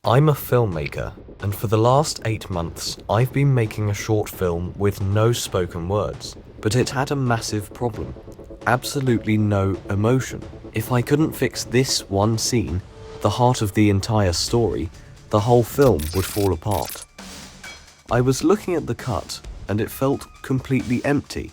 I'm a filmmaker, and for the last 8 months, I've been making a short film with no spoken words. But it had a massive problem. Absolutely no emotion. If I couldn't fix this one scene, the heart of the entire story, the whole film would fall apart. I was looking at the cut, and it felt completely empty.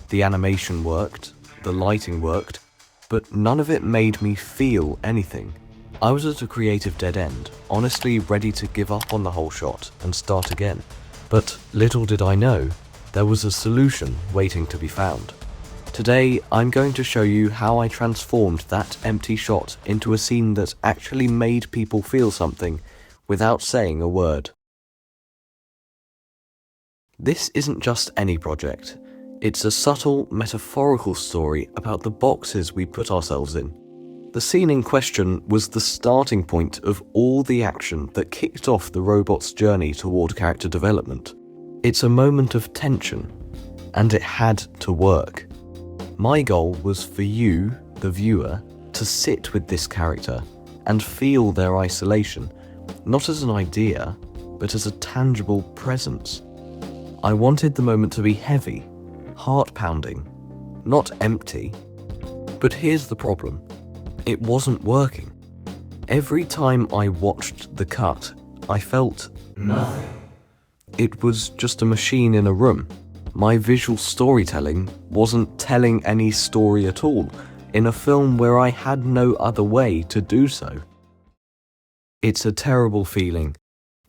The animation worked, the lighting worked, but none of it made me feel anything. I was at a creative dead end, honestly ready to give up on the whole shot and start again. But little did I know, there was a solution waiting to be found. Today, I'm going to show you how I transformed that empty shot into a scene that actually made people feel something without saying a word. This isn't just any project. It's a subtle, metaphorical story about the boxes we put ourselves in. The scene in question was the starting point of all the action that kicked off the robot's journey toward character development. It's a moment of tension, and it had to work. My goal was for you, the viewer, to sit with this character and feel their isolation, not as an idea, but as a tangible presence. I wanted the moment to be heavy, heart-pounding, not empty. But here's the problem. It wasn't working. Every time I watched the cut, I felt nothing. It was just a machine in a room. My visual storytelling wasn't telling any story at all in a film where I had no other way to do so. It's a terrible feeling.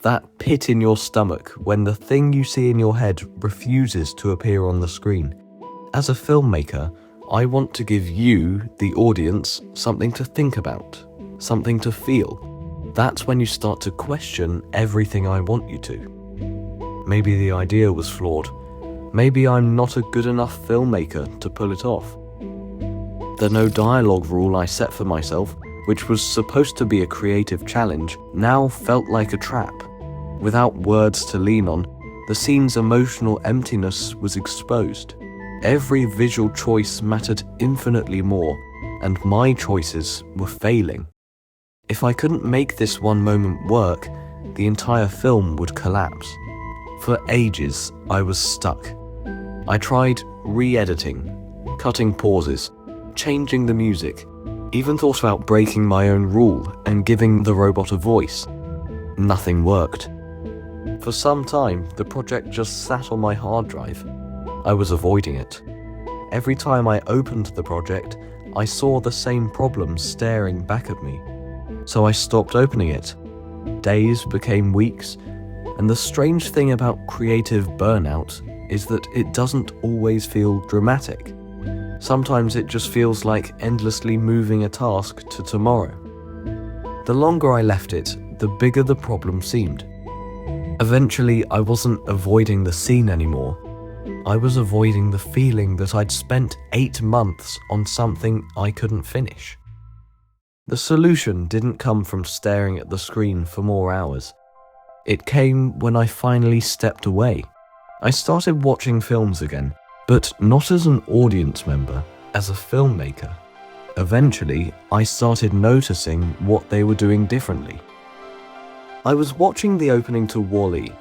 That pit in your stomach when the thing you see in your head refuses to appear on the screen. As a filmmaker, I want to give you, the audience, something to think about, something to feel. That's when you start to question everything I want you to. Maybe the idea was flawed. Maybe I'm not a good enough filmmaker to pull it off. The no dialogue rule I set for myself, which was supposed to be a creative challenge, now felt like a trap. Without words to lean on, the scene's emotional emptiness was exposed. Every visual choice mattered infinitely more, and my choices were failing. If I couldn't make this one moment work, the entire film would collapse. For ages, I was stuck. I tried re-editing, cutting pauses, changing the music, even thought about breaking my own rule and giving the robot a voice. Nothing worked. For some time, the project just sat on my hard drive. I was avoiding it. Every time I opened the project, I saw the same problem staring back at me. So I stopped opening it. Days became weeks, and the strange thing about creative burnout is that it doesn't always feel dramatic. Sometimes it just feels like endlessly moving a task to tomorrow. The longer I left it, the bigger the problem seemed. Eventually, I wasn't avoiding the scene anymore. I was avoiding the feeling that I'd spent 8 months on something I couldn't finish. The solution didn't come from staring at the screen for more hours. It came when I finally stepped away. I started watching films again, but not as an audience member, as a filmmaker. Eventually, I started noticing what they were doing differently. I was watching the opening to WALL-E.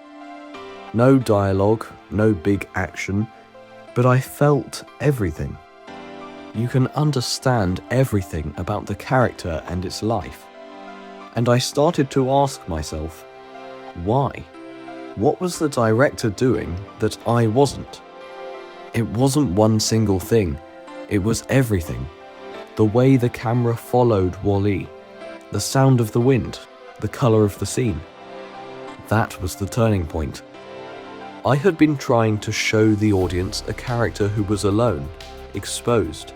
No dialogue, no big action, but I felt everything. You can understand everything about the character and its life. And I started to ask myself, why? What was the director doing that I wasn't? It wasn't one single thing, it was everything. The way the camera followed WALL-E, the sound of the wind, the color of the scene. That was the turning point. I had been trying to show the audience a character who was alone, exposed.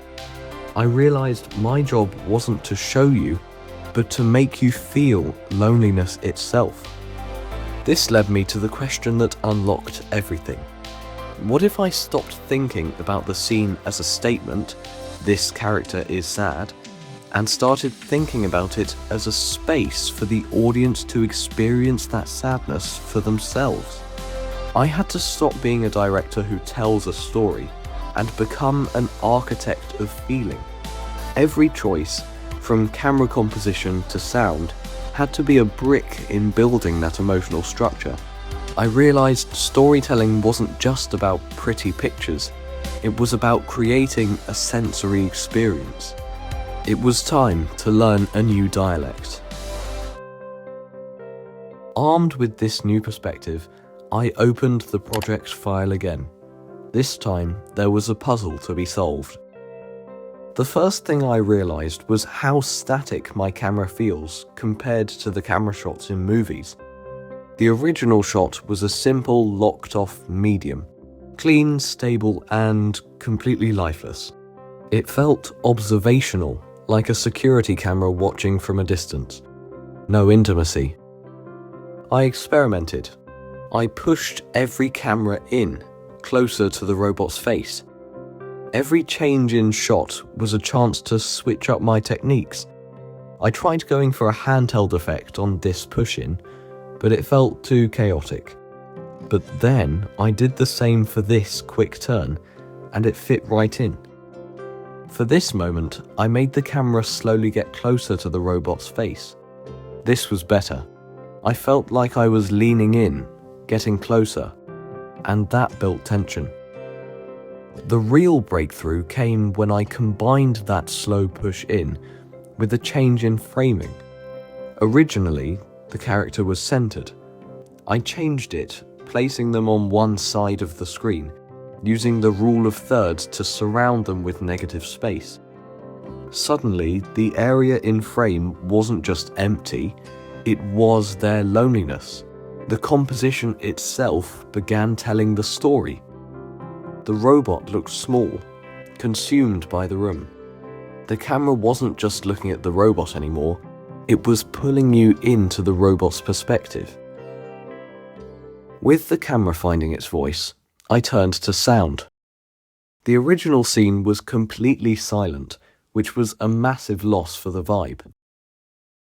I realized my job wasn't to show you, but to make you feel loneliness itself. This led me to the question that unlocked everything. What if I stopped thinking about the scene as a statement, this character is sad, and started thinking about it as a space for the audience to experience that sadness for themselves? I had to stop being a director who tells a story and become an architect of feeling. Every choice, from camera composition to sound, had to be a brick in building that emotional structure. I realized storytelling wasn't just about pretty pictures, it was about creating a sensory experience. It was time to learn a new dialect. Armed with this new perspective, I opened the project file again. This time, there was a puzzle to be solved. The first thing I realized was how static my camera feels compared to the camera shots in movies. The original shot was a simple, locked-off medium, clean, stable, and completely lifeless. It felt observational, like a security camera watching from a distance. No intimacy. I experimented. I pushed every camera in, closer to the robot's face. Every change in shot was a chance to switch up my techniques. I tried going for a handheld effect on this push-in, but it felt too chaotic. But then I did the same for this quick turn, and it fit right in. For this moment, I made the camera slowly get closer to the robot's face. This was better. I felt like I was leaning in, getting closer, and that built tension. The real breakthrough came when I combined that slow push in with a change in framing. Originally, the character was centered. I changed it, placing them on one side of the screen, using the rule of thirds to surround them with negative space. Suddenly, the area in frame wasn't just empty, it was their loneliness. The composition itself began telling the story. The robot looked small, consumed by the room. The camera wasn't just looking at the robot anymore, it was pulling you into the robot's perspective. With the camera finding its voice, I turned to sound. The original scene was completely silent, which was a massive loss for the vibe.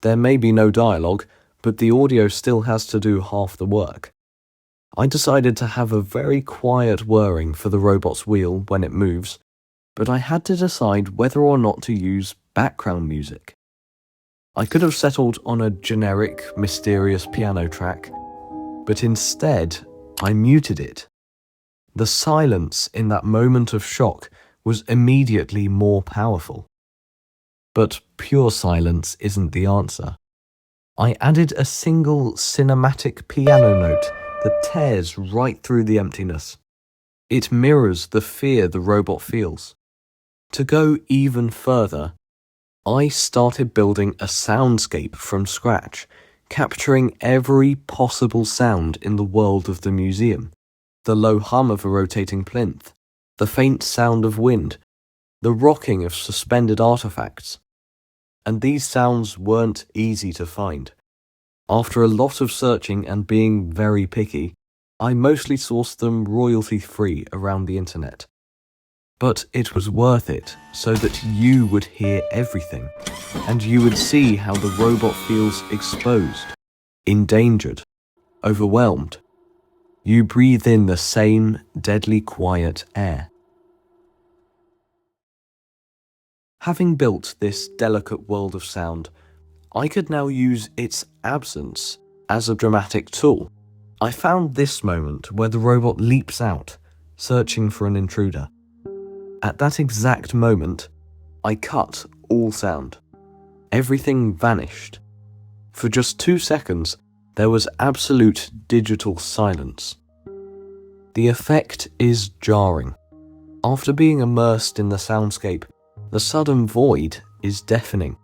There may be no dialogue, but the audio still has to do half the work. I decided to have a very quiet whirring for the robot's wheel when it moves, but I had to decide whether or not to use background music. I could have settled on a generic, mysterious piano track, but instead, I muted it. The silence in that moment of shock was immediately more powerful. But pure silence isn't the answer. I added a single cinematic piano note that tears right through the emptiness. It mirrors the fear the robot feels. To go even further, I started building a soundscape from scratch, capturing every possible sound in the world of the museum. The low hum of a rotating plinth, the faint sound of wind, the rocking of suspended artifacts. And these sounds weren't easy to find. After a lot of searching and being very picky, I mostly sourced them royalty-free around the internet. But it was worth it so that you would hear everything, and you would see how the robot feels exposed, endangered, overwhelmed. You breathe in the same deadly quiet air. Having built this delicate world of sound, I could now use its absence as a dramatic tool. I found this moment where the robot leaps out, searching for an intruder. At that exact moment, I cut all sound. Everything vanished. For just 2 seconds, there was absolute digital silence. The effect is jarring. After being immersed in the soundscape, the sudden void is deafening.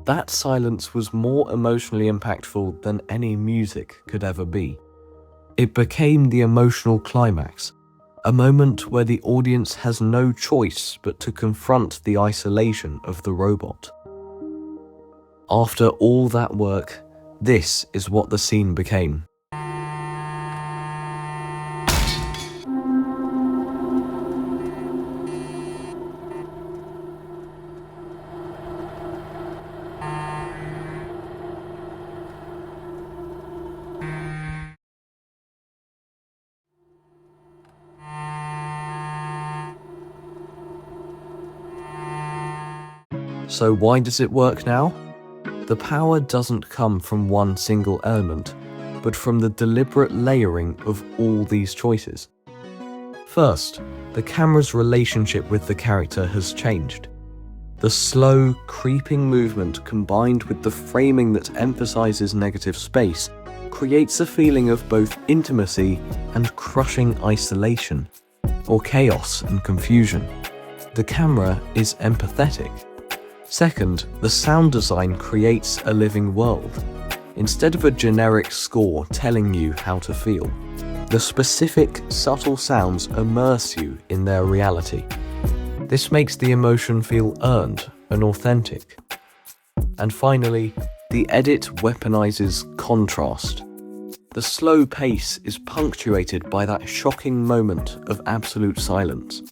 That silence was more emotionally impactful than any music could ever be. It became the emotional climax, a moment where the audience has no choice but to confront the isolation of the robot. After all that work, this is what the scene became. So why does it work now? The power doesn't come from one single element, but from the deliberate layering of all these choices. First, the camera's relationship with the character has changed. The slow, creeping movement combined with the framing that emphasizes negative space creates a feeling of both intimacy and crushing isolation, or chaos and confusion. The camera is empathetic. Second, the sound design creates a living world. Instead of a generic score telling you how to feel, the specific, subtle sounds immerse you in their reality. This makes the emotion feel earned and authentic. And finally, the edit weaponizes contrast. The slow pace is punctuated by that shocking moment of absolute silence.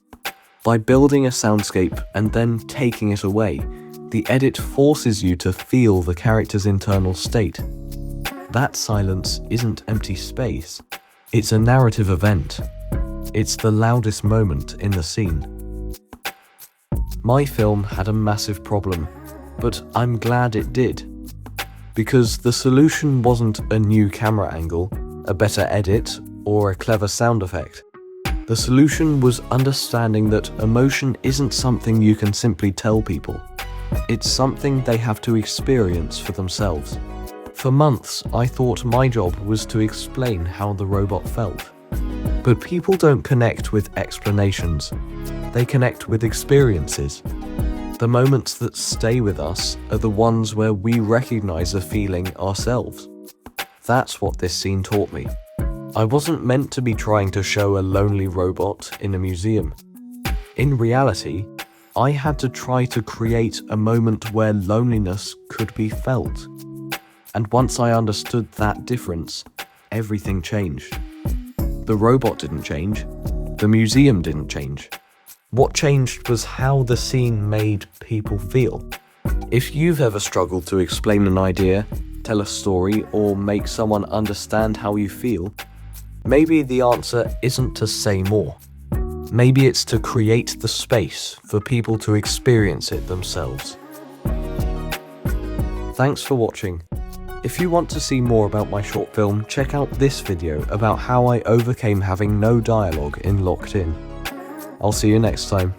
By building a soundscape and then taking it away, the edit forces you to feel the character's internal state. That silence isn't empty space. It's a narrative event. It's the loudest moment in the scene. My film had a massive problem, but I'm glad it did. Because the solution wasn't a new camera angle, a better edit, or a clever sound effect. The solution was understanding that emotion isn't something you can simply tell people. It's something they have to experience for themselves. For months, I thought my job was to explain how the robot felt. But people don't connect with explanations. They connect with experiences. The moments that stay with us are the ones where we recognize a feeling ourselves. That's what this scene taught me. I wasn't meant to be trying to show a lonely robot in a museum. In reality, I had to try to create a moment where loneliness could be felt. And once I understood that difference, everything changed. The robot didn't change. The museum didn't change. What changed was how the scene made people feel. If you've ever struggled to explain an idea, tell a story, or make someone understand how you feel, maybe the answer isn't to say more. Maybe it's to create the space for people to experience it themselves. Thanks for watching. If you want to see more about my short film, check out this video about how I overcame having no dialogue in Locked In. I'll see you next time.